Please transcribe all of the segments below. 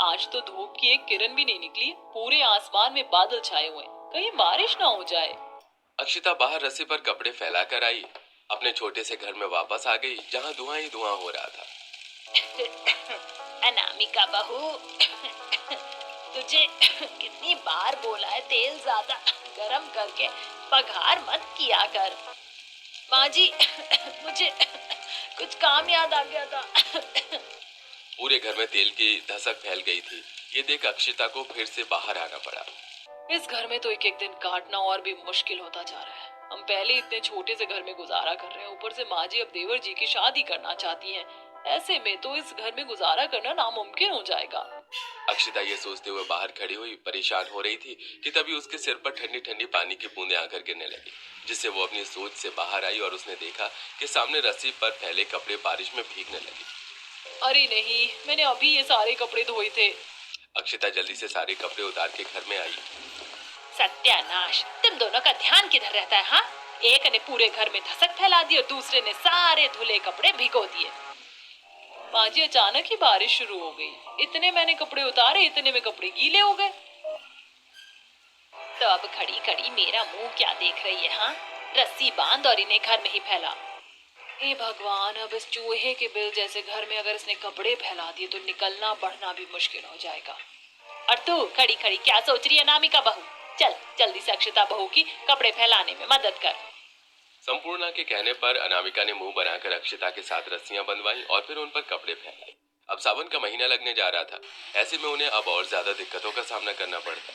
आज तो धूप की एक किरण भी नहीं निकली। पूरे आसमान में बादल छाए हुए हैं, कहीं बारिश ना हो जाए। अक्षिता बाहर रस्सी पर कपड़े फैलाकर आई। अपने छोटे से घर में वापस आ गई जहाँ धुआं ही धुआं हो रहा था। अनामिका बहू, तुझे कितनी बार बोला है तेल ज्यादा गरम करके पघार मत किया कर। माँ जी, मुझे कुछ काम याद आ गया था। पूरे घर में तेल की धसक फैल गई थी। ये देख अक्षिता को फिर से बाहर आना पड़ा। इस घर में तो एक एक दिन काटना और भी मुश्किल होता जा रहा है। हम पहले इतने छोटे से घर में गुजारा कर रहे हैं, ऊपर से माँ जी अब देवर जी की शादी करना चाहती हैं। ऐसे में तो इस घर में गुजारा करना नामुमकिन हो जाएगा। अक्षिता ये सोचते हुए बाहर खड़ी हुई परेशान हो रही थी कि तभी उसके सिर पर ठंडी ठंडी पानी की बूंदें आकर गिरने लगी, जिससे वो अपनी सोच से बाहर आई और उसने देखा कि सामने रस्सी पर फैले कपड़े बारिश में भीगने लगे। अरे नहीं, मैंने अभी ये सारे कपड़े धोए थे। अक्षिता जल्दी से सारे कपड़े उतार के घर में आई। सत्यानाश, तुम दोनों का ध्यान किधर रहता है? हाँ, एक ने पूरे घर में धसक फैला दी और दूसरे ने सारे धुले कपड़े भिगो दिए। माँ जी, अचानक ही बारिश शुरू हो गई। इतने मैंने कपड़े उतारे, इतने में कपड़े गीले हो गए। तो अब खड़ी खड़ी मेरा मुंह क्या देख रही है? हाँ, रस्सी बांध और इन्हें घर में ही फैला। हे भगवान, अब इस चूहे के बिल जैसे घर में अगर इसने कपड़े फैला दिए तो निकलना बढ़ना भी मुश्किल हो जाएगा। और तू खड़ी खड़ी क्या सोच रही है अनामिका बहू? चल जल्दी से अक्षिता बहू की कपड़े फैलाने में मदद कर। संपूर्णा के कहने पर अनामिका ने मुंह बनाकर अक्षिता के साथ रस्सियां बंधवाई और फिर उन पर कपड़े फैलाए। अब सावन का महीना लगने जा रहा था, ऐसे में उन्हें अब और ज्यादा दिक्कतों का सामना करना पड़ता।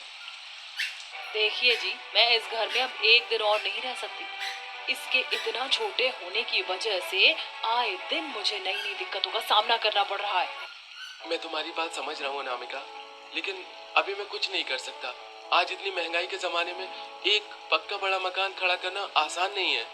देखिए जी, मैं इस घर में अब एक दिन और नहीं रह सकती। इसके इतना छोटे होने की वजह से आए दिन मुझे नई नई दिक्कतों का सामना करना पड़ रहा है। मैं तुम्हारी बात समझ रहा हूँ अनामिका, लेकिन अभी मैं कुछ नहीं कर सकता। आज इतनी महंगाई के जमाने में एक पक्का बड़ा मकान खड़ा करना आसान नहीं है।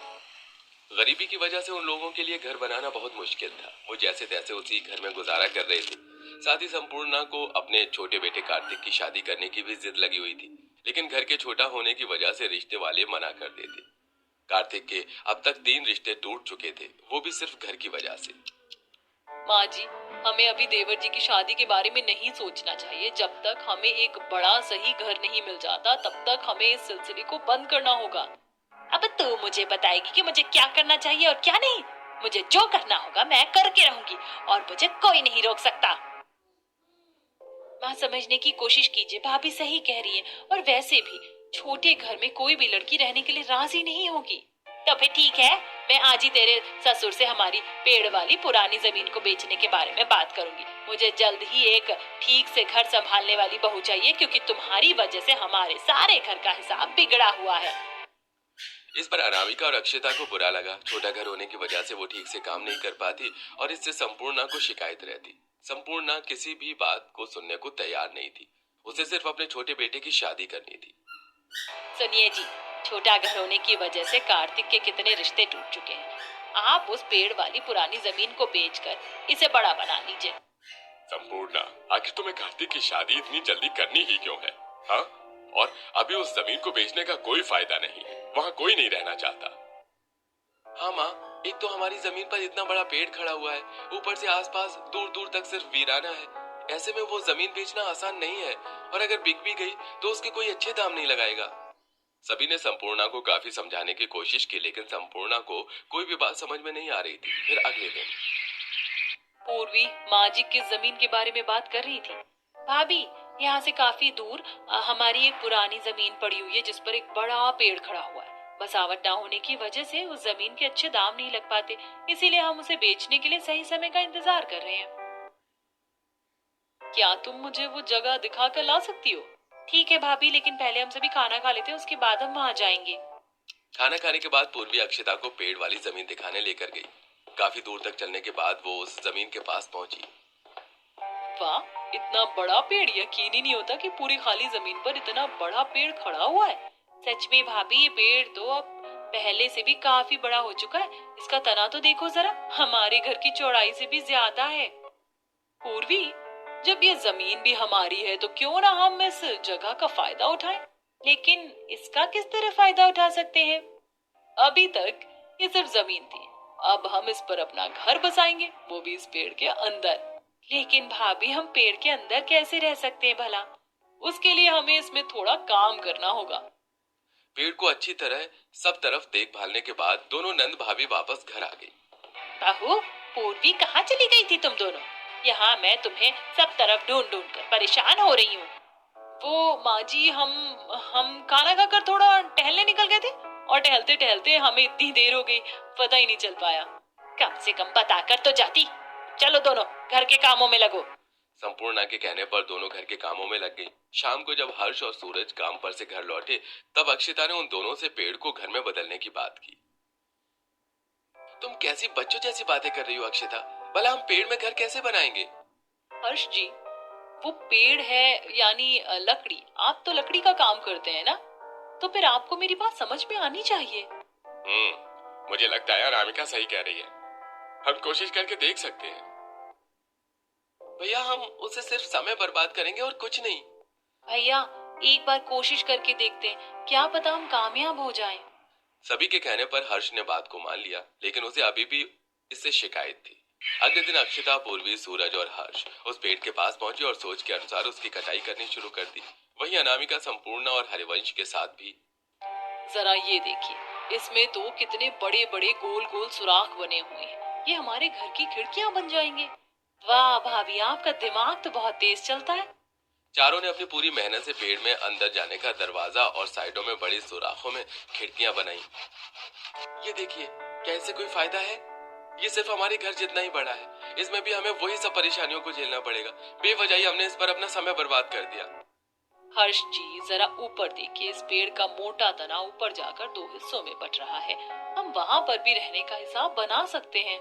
गरीबी की वजह से उन लोगों के लिए घर बनाना बहुत मुश्किल था। वो जैसे तैसे उसी घर में गुजारा कर रहे थे। साथ ही संपूर्णा को अपने छोटे बेटे कार्तिक की शादी करने की भी जिद लगी हुई थी, लेकिन घर के छोटा होने की वजह से रिश्ते वाले मना कर देते। कार्तिक के अब तक 3 रिश्ते टूट चुके थे, वो भी सिर्फ घर की वजह से। माँ जी, हमें अभी देवर जी की शादी के बारे में नहीं सोचना चाहिए। जब तक हमें एक बड़ा सही घर नहीं मिल जाता तब तक हमें इस सिलसिले को बंद करना होगा। अब तू मुझे बताएगी कि मुझे क्या करना चाहिए और क्या नहीं। मुझे जो करना होगा मैं करके रहूंगी और मुझे कोई नहीं रोक सकता। माँ, समझने की कोशिश कीजिए, भाभी सही कह रही है। और वैसे भी छोटे घर में कोई भी लड़की रहने के लिए राजी नहीं होगी। तो फिर ठीक है, मैं आज ही तेरे ससुर से हमारी पेड़ वाली पुरानी जमीन को बेचने के बारे में बात करूंगी। मुझे जल्द ही एक ठीक से घर संभालने वाली बहू चाहिए, क्योंकि तुम्हारी वजह से हमारे सारे घर का हिसाब बिगड़ा हुआ है। इस पर अनामिका और अक्षिता को बुरा लगा। छोटा घर होने की वजह से वो ठीक से काम नहीं कर पाती और इससे संपूर्णा को शिकायत रहती। संपूर्णा किसी भी बात को सुनने को तैयार नहीं थी। उसे सिर्फ अपने छोटे बेटे की शादी करनी थी। सुनिए जी, छोटा घर होने की वजह से कार्तिक के कितने रिश्ते टूट चुके हैं। आप उस पेड़ वाली पुरानी जमीन को बेचकर इसे बड़ा बना लीजिए। संपूर्णा, आखिर तुम्हें कार्तिक की शादी इतनी जल्दी करनी ही क्यों है? हाँ, और अभी उस जमीन को बेचने का कोई फायदा नहीं है। वहाँ कोई नहीं रहना चाहता। हाँ माँ, एक तो हमारी जमीन पर इतना बड़ा पेड़ खड़ा हुआ है, ऊपर से आसपास दूर दूर तक सिर्फ वीराना है। ऐसे में वो जमीन बेचना आसान नहीं है, और अगर बिक भी गई तो उसके कोई अच्छे दाम नहीं लगाएगा। सभी ने संपूर्णा को काफी समझाने की कोशिश की, लेकिन संपूर्णा को कोई भी बात समझ में नहीं आ रही थी। फिर अगले दिन पूर्वी माँ जी किस जमीन के बारे में बात कर रही थी? भाभी, यहाँ से काफी दूर हमारी एक पुरानी जमीन पड़ी हुई है जिस पर एक बड़ा पेड़ खड़ा हुआ है। बसावट ना होने की वजह से उस जमीन के अच्छे दाम नहीं लग पाते, इसीलिए हम उसे बेचने के लिए सही समय का इंतजार कर रहे हैं। क्या तुम मुझे वो जगह दिखा कर ला सकती हो? ठीक है भाभी, लेकिन पहले हम सभी खाना खा लेते हैं, उसके बाद हम वहाँ जाएंगे। खाना खाने के बाद पूर्वी अक्षिता को पेड़ वाली जमीन दिखाने लेकर गई। काफी दूर तक चलने के बाद वो उस जमीन के पास पहुंची। वाह, इतना बड़ा पेड़! यकीन ही नहीं होता कि पूरी खाली जमीन पर इतना बड़ा पेड़ खड़ा हुआ है। सच में भाभी, ये पेड़ तो अब पहले से भी काफी बड़ा हो चुका है। इसका तना तो देखो जरा, हमारे घर की चौड़ाई से भी ज्यादा है। पूर्वी, जब ये जमीन भी हमारी है तो क्यों ना हम इस जगह का फायदा उठाएं। लेकिन इसका किस तरह फायदा उठा सकते हैं? अभी तक ये सिर्फ जमीन थी, अब हम इस पर अपना घर बसाएंगे, वो भी इस पेड़ के अंदर। लेकिन भाभी हम पेड़ के अंदर कैसे रह सकते हैं भला? उसके लिए हमें इसमें थोड़ा काम करना होगा। पेड़ को अच्छी तरह सब तरफ देखभालने के बाद दोनों नंद भाभी वापस घर आ गई। बहू, पूर्वी कहाँ चली गई थी तुम दोनों? यहाँ मैं तुम्हें सब तरफ ढूंढ ढूंढ कर परेशान हो रही हूँ। वो माँ जी, हम खाना खाकर थोड़ा टहलने निकल गए थे और टहलते टहलते हमें इतनी देर हो गई, पता ही नहीं चल पाया। कम से कम बताकर तो जाती। चलो दोनों घर के कामों में लगो। संपूर्णा के कहने पर दोनों घर के कामों में लग गई। शाम को जब हर्ष और सूरज काम पर से घर लौटे, तब अक्षिता ने उन दोनों से पेड़ को घर में बदलने की बात की। तुम कैसी बच्चों जैसी बातें कर रही हो अक्षिता? भला हम पेड़ में घर कैसे बनाएंगे? हर्ष जी, वो पेड़ है यानी लकड़ी। आप तो लकड़ी का काम करते हैं ना, तो फिर आपको मेरी बात समझ में आनी चाहिए। मुझे लगता है अनामिका सही कह रही है। हम कोशिश करके देख सकते हैं। भैया, हम उसे सिर्फ समय बर्बाद करेंगे और कुछ नहीं। भैया, एक बार कोशिश करके देखते हैं, क्या पता हम कामयाब हो जाएं। सभी के कहने पर हर्ष ने बात को मान लिया, लेकिन उसे अभी भी इससे शिकायत थी। अगले दिन अक्षिता, पूर्वी, सूरज और हर्ष उस पेड़ के पास पहुंचे और सोच के अनुसार उसकी कटाई करनी शुरू कर दी। वहीं अनामिका, संपूर्णा और हरिवंश के साथ भी। जरा ये देखिए, इसमें तो कितने बड़े बड़े गोल गोल सुराख बने हुए हैं। ये हमारे घर की खिड़कियां बन जाएंगे। वाह भाभी, आपका दिमाग तो बहुत तेज चलता है। चारों ने अपनी पूरी मेहनत से पेड़ में अंदर जाने का दरवाजा और साइडों में बड़ी सुराखों में खिड़कियां बनाई। ये देखिए, क्या इससे कोई फायदा है? ये सिर्फ हमारे घर जितना ही बड़ा है। इसमें भी हमें वही सब परेशानियों को झेलना पड़ेगा। बेवजह ही हमने इस पर अपना समय बर्बाद कर दिया। हर्ष जी, जरा ऊपर देखिए। इस पेड़ का मोटा तना ऊपर जाकर दो हिस्सों में बट रहा है। हम वहाँ पर भी रहने का हिसाब बना सकते हैं।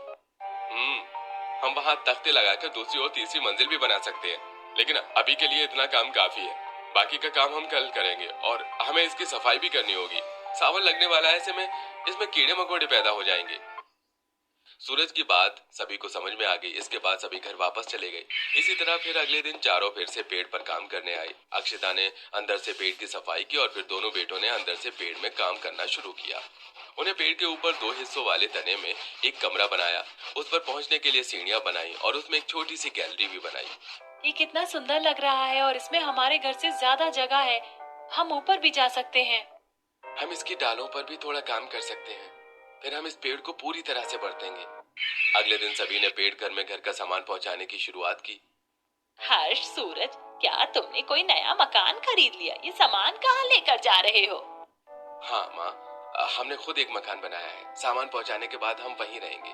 हम वहाँ तख्ते लगाकर दूसरी और तीसरी मंजिल भी बना सकते हैं, लेकिन अभी के लिए इतना काम काफी है। बाकी का काम हम कल करेंगे और हमें इसकी सफाई भी करनी होगी। सावन लगने वाला है, ऐसे में इसमें कीड़े मकोड़े पैदा हो जाएंगे। सूरज की बात सभी को समझ में आ गई। इसके बाद सभी घर वापस चले गए। इसी तरह फिर अगले दिन चारों फिर से पेड़ पर काम करने आए। अक्षिता ने अंदर से पेड़ की सफाई की और फिर दोनों बेटों ने अंदर से पेड़ में काम करना शुरू किया। उन्हें पेड़ के ऊपर दो हिस्सों वाले तने में एक कमरा बनाया। उस पर पहुंचने के लिए सीढ़ियां बनाई और उसमें एक छोटी सी गैलरी भी बनाई। ये कितना सुंदर लग रहा है और इसमें हमारे घर से ज्यादा जगह है। हम ऊपर भी जा सकते हैं। हम इसकी डालों पर भी थोड़ा काम कर सकते हैं। फिर हम इस पेड़ को पूरी तरह से बढ़तेंगे। अगले दिन सभी ने पेड़ घर में घर का सामान पहुंचाने की शुरुआत की। हर्ष, सूरज, क्या तुमने कोई नया मकान खरीद लिया? ये सामान कहाँ लेकर जा रहे हो? हाँ माँ, हमने खुद एक मकान बनाया है। सामान पहुंचाने के बाद हम वहीं रहेंगे।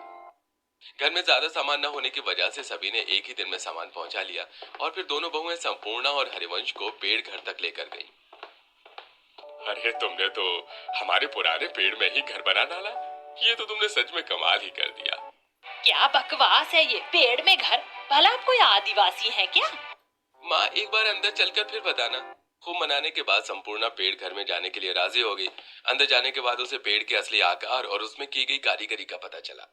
घर में ज्यादा सामान न होने की वजह से सभी ने एक ही दिन में सामान पहुंचा लिया और फिर दोनों बहुएं संपूर्णा और हरिवंश को पेड़ घर तक लेकर गईं। अरे, तुमने तो हमारे पुराने पेड़ में ही घर बना डाला। ये तो तुमने सच में कमाल ही कर दिया। क्या बकवास है ये, पेड़ में घर? भला आप कोई आदिवासी हैं क्या? माँ, एक बार अंदर चलकर फिर बताना। खूब मनाने के बाद संपूर्णा पेड़ घर में जाने के लिए राजी हो गई। अंदर जाने के बाद उसे पेड़ के असली आकार और उसमें की गई कारीगरी का पता चला।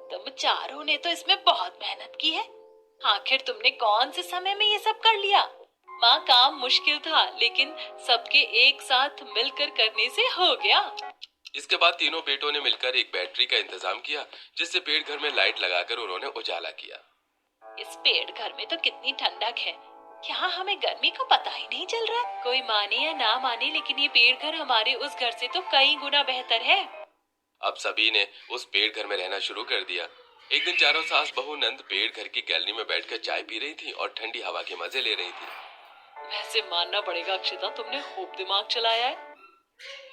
तुम चारों ने तो इसमें बहुत मेहनत की है। आखिर तुमने कौन से समय में ये सब कर लिया? माँ, काम मुश्किल था, लेकिन सबके एक साथ मिलकर करने से हो गया। इसके बाद तीनों बेटों ने मिलकर एक बैटरी का इंतजाम किया, जिससे पेड़ घर में लाइट लगाकर उन्होंने उजाला किया। इस पेड़ घर में तो कितनी ठंडक है। यहाँ हमें गर्मी का पता ही नहीं चल रहा। कोई माने या ना माने, लेकिन ये पेड़ घर हमारे उस घर से तो कई गुना बेहतर है। अब सभी ने उस पेड़ घर में रहना शुरू कर दिया। एक दिन चारों सास बहू नंद पेड़ घर की गैलरी में बैठकर चाय पी रही थी और ठंडी हवा के मजे ले रही थी। वैसे मानना पड़ेगा अक्षिता, तुमने खूब दिमाग चलाया है।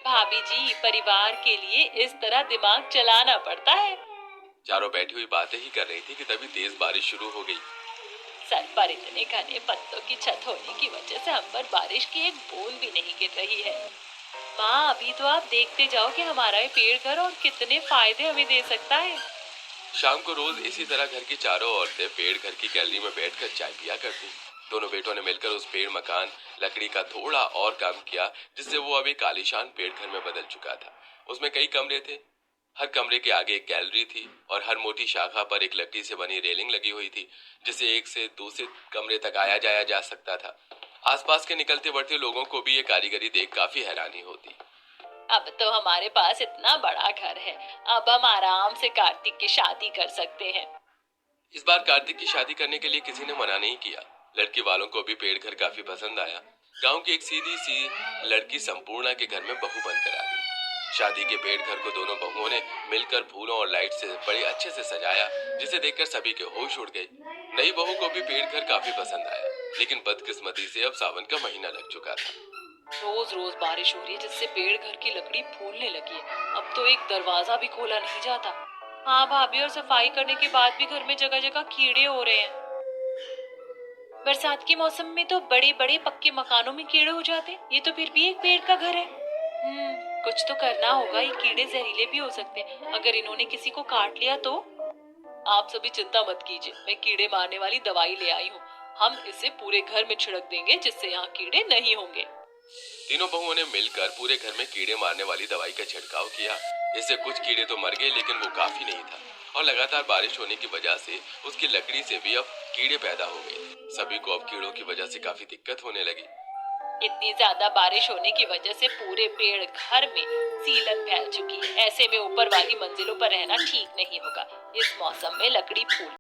भाभी जी, परिवार के लिए इस तरह दिमाग चलाना पड़ता है। चारों बैठी हुई बातें ही कर रही थी कि तभी तेज बारिश शुरू हो गई। सर पर इतने घने पत्तों की छत होने की वजह से हम पर बारिश की एक बूंद भी नहीं गिर रही है। माँ, अभी तो आप देखते जाओ कि हमारा ये पेड़ घर और कितने फायदे हमें दे सकता है। शाम को रोज इसी तरह घर की चारों औरतें पेड़ घर की गैलरी में बैठकर चाय पिया करती। दोनों बेटों ने मिलकर उस पेड़ मकान लकड़ी का थोड़ा और काम किया, जिससे वो अभी कालीशान पेड़ घर में बदल चुका था। उसमें कई कमरे थे। हर कमरे के आगे एक गैलरी थी और हर मोटी शाखा पर एक लकड़ी से बनी रेलिंग लगी हुई थी, जिससे एक से दूसरे कमरे तक आया जाया जा सकता था। आसपास के निकलते बढ़ते लोगों को भी ये कारीगरी देख काफी हैरानी होती। अब तो हमारे पास इतना बड़ा घर है। अब हम आराम से कार्तिक की शादी कर सकते हैं। इस बार कार्तिक की शादी करने के लिए किसी ने मना नहीं किया। लड़की वालों को भी पेड़ घर काफी पसंद आया। गांव की एक सीधी सी लड़की संपूर्णा के घर में बहू बनकर आ गई। शादी के पेड़ घर को दोनों बहुओं ने मिलकर फूलों और लाइट से बड़े अच्छे से सजाया, जिसे देखकर सभी के होश उड़ गए। नई बहू को भी पेड़ घर काफी पसंद आया, लेकिन बदकिस्मती से अब सावन का महीना लग चुका था। रोज रोज बारिश हो रही है, जिससे पेड़ घर की लकड़ी फूलने लगी है। अब तो एक दरवाजा भी खोला नहीं जाता। हाँ भाभी, और सफाई करने के बाद भी घर में जगह जगह कीड़े हो रहे हैं। बरसात के मौसम में तो बड़े बड़े पक्के मकानों में कीड़े हो जाते, ये तो फिर भी एक पेड़ का घर है। कुछ तो करना होगा, ये कीड़े जहरीले भी हो सकते हैं। अगर इन्होंने किसी को काट लिया तो? आप सभी चिंता मत कीजिए, मैं कीड़े मारने वाली दवाई ले आई हूँ। हम इसे पूरे घर में छिड़क देंगे, जिससे यहाँ कीड़े नहीं होंगे। तीनों बहुओं ने मिलकर पूरे घर में कीड़े मारने वाली दवाई का छिड़काव किया। इससे कुछ कीड़े तो मर गए, लेकिन वो काफी नहीं था, और लगातार बारिश होने की वजह से उसकी लकड़ी से भी अब कीड़े पैदा हो गए थे। सभी को अब कीड़ों की वजह से काफी दिक्कत होने लगी। इतनी ज्यादा बारिश होने की वजह से पूरे पेड़ घर में सीलन फैल चुकी है। ऐसे में ऊपर वाली मंजिलों पर रहना ठीक नहीं होगा। इस मौसम में लकड़ी फूल